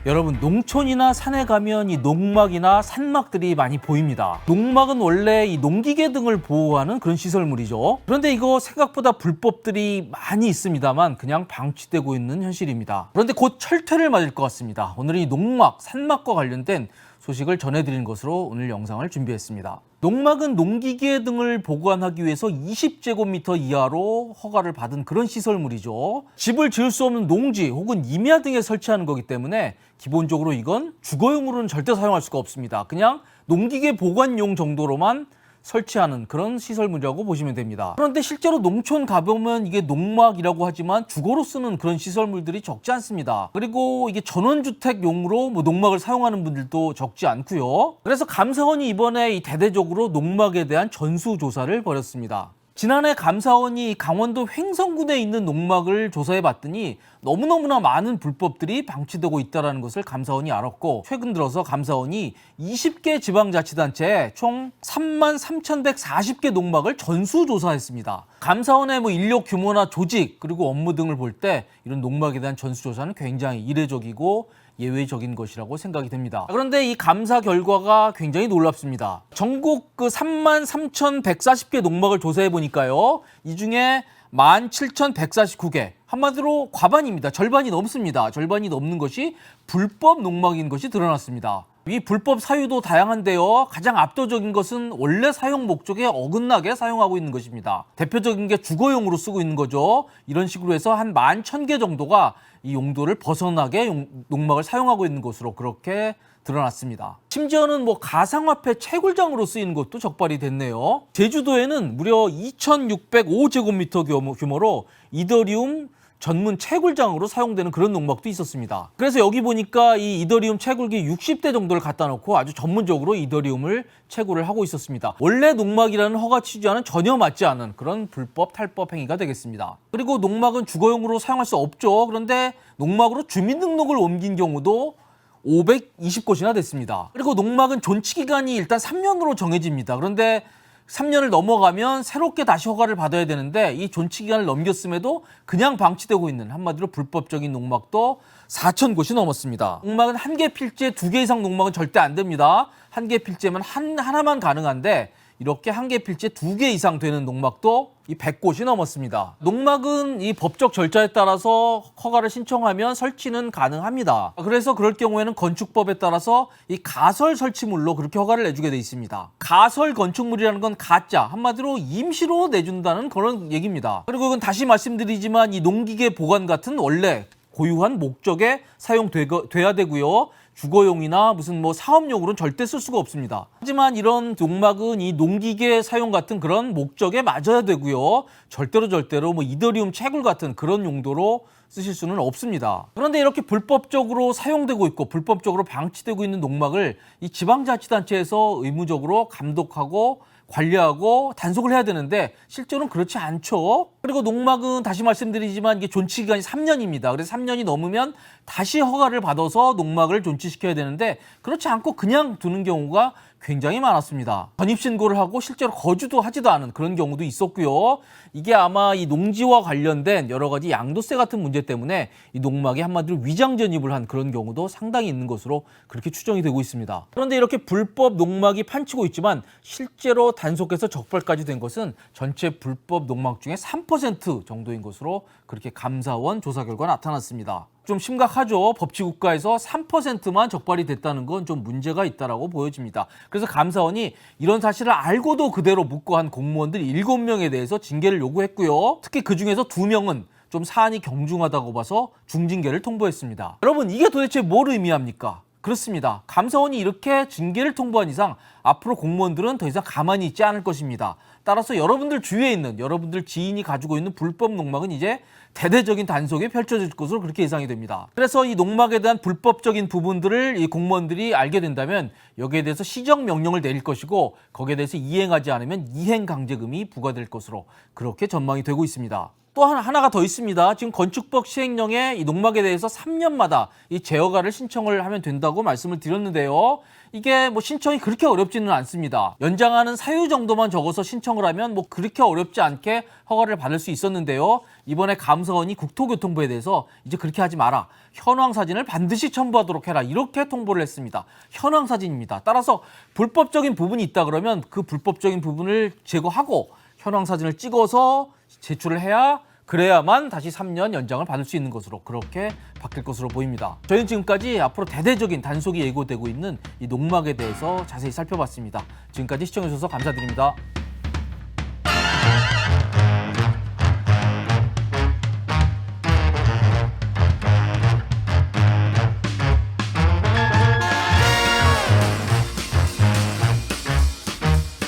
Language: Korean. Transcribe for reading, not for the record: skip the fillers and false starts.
여러분, 농촌이나 산에 가면 이 농막이나 산막들이 많이 보입니다. 농막은 원래 이 농기계 등을 보호하는 그런 시설물이죠. 그런데 이거 생각보다 불법들이 많이 있습니다만 그냥 방치되고 있는 현실입니다. 그런데 곧 철퇴를 맞을 것 같습니다. 오늘은 이 농막, 산막과 관련된 소식을 전해드리는 것으로 오늘 영상을 준비했습니다. 농막은 농기계 등을 보관하기 위해서 20제곱미터 이하로 허가를 받은 그런 시설물이죠. 집을 지을 수 없는 농지 혹은 임야 등에 설치하는 거기 때문에 기본적으로 이건 주거용으로는 절대 사용할 수가 없습니다. 그냥 농기계 보관용 정도로만 설치하는 그런 시설물이라고 보시면 됩니다. 그런데 실제로 농촌 가보면 이게 농막이라고 하지만 주거로 쓰는 그런 시설물들이 적지 않습니다. 그리고 이게 전원주택용으로 농막을 사용하는 분들도 적지 않고요. 그래서 감사원이 이번에 대대적으로 농막에 대한 전수조사를 벌였습니다. 지난해 감사원이 강원도 횡성군에 있는 농막을 조사해 봤더니 너무너무나 많은 불법들이 방치되고 있다는 것을 감사원이 알았고, 최근 들어서 감사원이 20개 지방자치단체에 총 33,140개 농막을 전수조사했습니다. 감사원의 인력 규모나 조직 그리고 업무 등을 볼 때 이런 농막에 대한 전수조사는 굉장히 이례적이고 예외적인 것이라고 생각이 됩니다. 그런데 이 감사 결과가 굉장히 놀랍습니다. 전국 33,140개 농막을 조사해 보니까요, 이 중에 17,149개, 한마디로 과반입니다. 절반이 넘습니다. 절반이 넘는 것이 불법 농막인 것이 드러났습니다. 이 불법 사유도 다양한데요, 가장 압도적인 것은 원래 사용 목적에 어긋나게 사용하고 있는 것입니다. 대표적인 게 주거용으로 쓰고 있는 거죠. 이런 식으로 해서 한 11,000개 정도가 이 용도를 벗어나게 농막을 사용하고 있는 것으로 그렇게 드러났습니다. 심지어는 가상화폐 채굴장으로 쓰이는 것도 적발이 됐네요. 제주도에는 무려 2,605제곱미터 규모로 이더리움 전문 채굴장으로 사용되는 그런 농막도 있었습니다. 그래서 여기 보니까 이 이더리움 채굴기 60대 정도를 갖다 놓고 아주 전문적으로 이더리움을 채굴을 하고 있었습니다. 원래 농막이라는 허가 취지와는 전혀 맞지 않은 그런 불법 탈법 행위가 되겠습니다. 그리고 농막은 주거용으로 사용할 수 없죠. 그런데 농막으로 주민등록을 옮긴 경우도 520곳이나 됐습니다. 그리고 농막은 존치 기간이 일단 3년으로 정해집니다. 그런데 3년을 넘어가면 새롭게 다시 허가를 받아야 되는데 이 존치 기간을 넘겼음에도 그냥 방치되고 있는, 한마디로 불법적인 농막도 4,000곳이 넘었습니다. 농막은 한 개 필지에 2개 이상 농막은 절대 안 됩니다. 한 개 필지에만 하나만 가능한데 이렇게 한 개 필지에 2개 이상 되는 농막도 이 100곳이 넘었습니다. 농막은 이 법적 절차에 따라서 허가를 신청하면 설치는 가능합니다. 그래서 그럴 경우에는 건축법에 따라서 이 가설 설치물로 그렇게 허가를 내주게 돼 있습니다. 가설 건축물이라는 건 가짜, 한마디로 임시로 내준다는 그런 얘기입니다. 그리고 이건 다시 말씀드리지만 이 농기계 보관 같은 원래 고유한 목적에 사용돼야 되고요. 주거용이나 무슨 사업용으로는 절대 쓸 수가 없습니다. 하지만 이런 농막은 이 농기계 사용 같은 그런 목적에 맞아야 되고요. 절대로 이더리움 채굴 같은 그런 용도로 쓰실 수는 없습니다. 그런데 이렇게 불법적으로 사용되고 있고 불법적으로 방치되고 있는 농막을 이 지방자치단체에서 의무적으로 감독하고 관리하고 단속을 해야 되는데 실제로는 그렇지 않죠. 그리고 농막은 다시 말씀드리지만 이게 존치 기간이 3년입니다. 그래서 3년이 넘으면 다시 허가를 받아서 농막을 존치시켜야 되는데 그렇지 않고 그냥 두는 경우가 굉장히 많았습니다. 전입신고를 하고 실제로 거주도 하지도 않은 그런 경우도 있었고요. 이게 아마 이 농지와 관련된 여러 가지 양도세 같은 문제 때문에 이 농막에 한마디로 위장 전입을 한 그런 경우도 상당히 있는 것으로 그렇게 추정이 되고 있습니다. 그런데 이렇게 불법 농막이 판치고 있지만 실제로 단속해서 적발까지 된 것은 전체 불법 농막 중에 3% 정도인 것으로 그렇게 감사원 조사 결과 나타났습니다. 좀 심각하죠. 법치국가에서 3%만 적발이 됐다는 건 좀 문제가 있다라고 보여집니다. 그래서 감사원이 이런 사실을 알고도 그대로 묵고한 공무원들 7명에 대해서 징계를 요구했고요. 특히 그중에서 2명은 좀 사안이 경중하다고 봐서 중징계를 통보했습니다. 여러분, 이게 도대체 뭘 의미합니까? 그렇습니다. 감사원이 이렇게 징계를 통보한 이상 앞으로 공무원들은 더 이상 가만히 있지 않을 것입니다. 따라서 여러분들 주위에 있는, 여러분들 지인이 가지고 있는 불법 농막은 이제 대대적인 단속이 펼쳐질 것으로 그렇게 예상이 됩니다. 그래서 이 농막에 대한 불법적인 부분들을 이 공무원들이 알게 된다면 여기에 대해서 시정명령을 내릴 것이고 거기에 대해서 이행하지 않으면 이행강제금이 부과될 것으로 그렇게 전망이 되고 있습니다. 또 하나가 더 있습니다. 지금 건축법 시행령에 이 농막에 대해서 3년마다 이 제어가를 신청을 하면 된다고 말씀을 드렸는데요. 이게 뭐 신청이 그렇게 어렵지는 않습니다. 연장하는 사유 정도만 적어서 신청을 하면 뭐 그렇게 어렵지 않게 허가를 받을 수 있었는데요. 이번에 감사원이 국토교통부에 대해서 이제 그렇게 하지 마라. 현황 사진을 반드시 첨부하도록 해라. 이렇게 통보를 했습니다. 현황 사진입니다. 따라서 불법적인 부분이 있다 그러면 그 불법적인 부분을 제거하고 현황 사진을 찍어서 제출을 그래야만 다시 3년 연장을 받을 수 있는 것으로 그렇게 바뀔 것으로 보입니다. 저희는 지금까지 앞으로 대대적인 단속이 예고되고 있는 이 농막에 대해서 자세히 살펴봤습니다. 지금까지 시청해주셔서 감사드립니다.